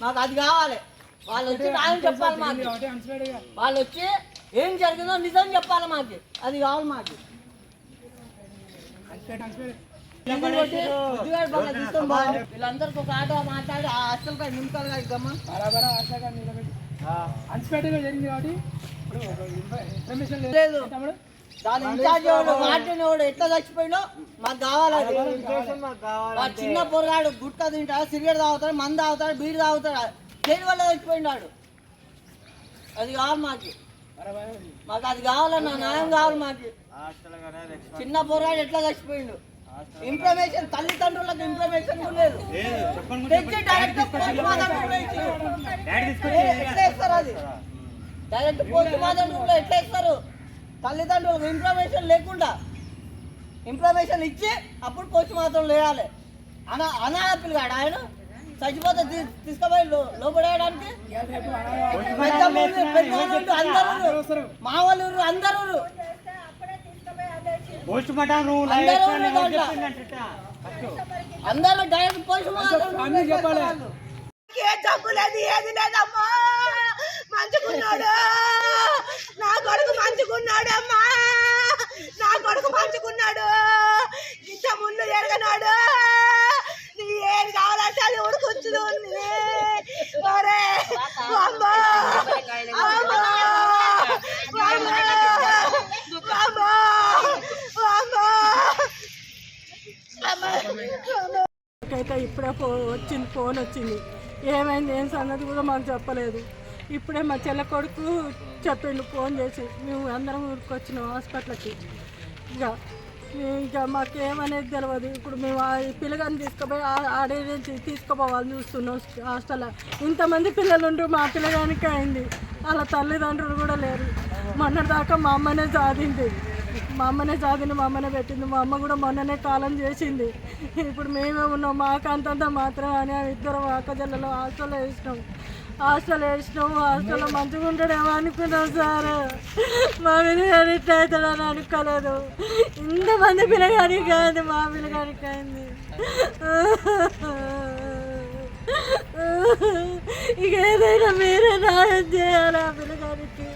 మాకు అది కావాలి. వాళ్ళు వచ్చి న్యాయం చెప్పాలి మాకు. వాళ్ళు వచ్చి ఏం జరిగిందో నిజం చెప్పాలి మాకు. అది కావాలి మాకు. వీళ్ళందరికీ ఒక ఆట మాట్లాడి ఆ హాస్టల్ పై నిమిషాలుగా ఇద్దామా. జరిగింది కాబట్టి లేదు దాని ఇన్ఛార్జ్ వాటినోడు ఎట్లా చచ్చిపోయినో మాకు కావాలి. చిన్న పొరగాడు గుట్ట తింటాడు, సిగరెట్ తాగుతాడు, మందు తాగుతాడు, బీడి తాగుతాడు, దేని వల్ల చచ్చిపోయినాడు. అది కావాలి మాకు. మాకు అది కావాలన్నా న్యాయం కావాలి మాకు. చిన్న పొరగాడు ఎట్లా చచ్చిపోయిండు ఇన్ఫర్మేషన్ తల్లిదండ్రులకు ఇన్ఫర్మేషన్ కూడా లేదు. డైరెక్ట్ పోస్ట్ మార్టం ఎట్లా ఇస్తారు? అది డైరెక్ట్ పోస్ట్ మార్టం రూమ్ లో ఎట్లా ఇస్తారు? తల్లిదండ్రులకు ఇన్ఫర్మేషన్ లేకుండా ఇన్ఫర్మేషన్ ఇచ్చి అప్పుడు పోస్ట్ మార్టం లేయాలి. అనాథ పిల్లగాడు ఆయన చచ్చిపోతే తీసుకుపోయి లోపడేయడానికి అందరూ మా వాళ్ళు అందరూ అందరూ డైరెక్ట్ పోస్ట్ మార్టం ఏ జబ్బు లేదు ఏది లేదమ్మా. మంచుకున్నాడు నా కొడుకు, మంచుకున్నాడు అమ్మా. నా కొడుకు మంచుకున్నాడు. ఇంత ముందు ఎరగనాడు. నువ్వు ఏది కావాలంటే అది ఉడుకొచ్చు. ఒరే అమ్మా అయితే ఇప్పుడే ఫోన్ వచ్చింది. ఏమైంది ఏం సంగతి కూడా మాకు చెప్పలేదు. ఇప్పుడే మా చెల్ల కొడుకు చెప్పిండు ఫోన్ చేసి. మేము అందరం ఊరికి వచ్చినాం హాస్పిటల్కి. ఇక మాకేమనేది తెలియదు. ఇప్పుడు మేము ఆ పిల్లగాని తీసుకుపోయి ఆడే నుంచి తీసుకుపోవాలని చూస్తున్నాం హాస్టల్లో. ఇంతమంది పిల్లలు ఉంటూ మా పిల్లగానికి అయింది. వాళ్ళ తల్లిదండ్రులు కూడా లేరు. మొన్నటిదాకా మా అమ్మనే సాధింది. మా అమ్మనే పెట్టింది. మా అమ్మ కూడా మొన్ననే కాలం చేసింది. ఇప్పుడు మేమే ఉన్నాం. మాకు అంతంత మాత్రం అని ఇద్దరు అక్కజల్లలో హాస్టల్ వేసినాం. హాస్టల్లో మంచిగా ఉంటాడేమో అనుకున్నాం సార్. మా పిల్లగాని ఇట్లా అవుతాడని అనుకోలేదు. ఇంతమంది పిల్లగానికి అయింది, మా పిల్లగానికి అయింది. ఇక ఏదైనా మీరే న్యాయం చేయాలి ఆ పిల్లగానికి.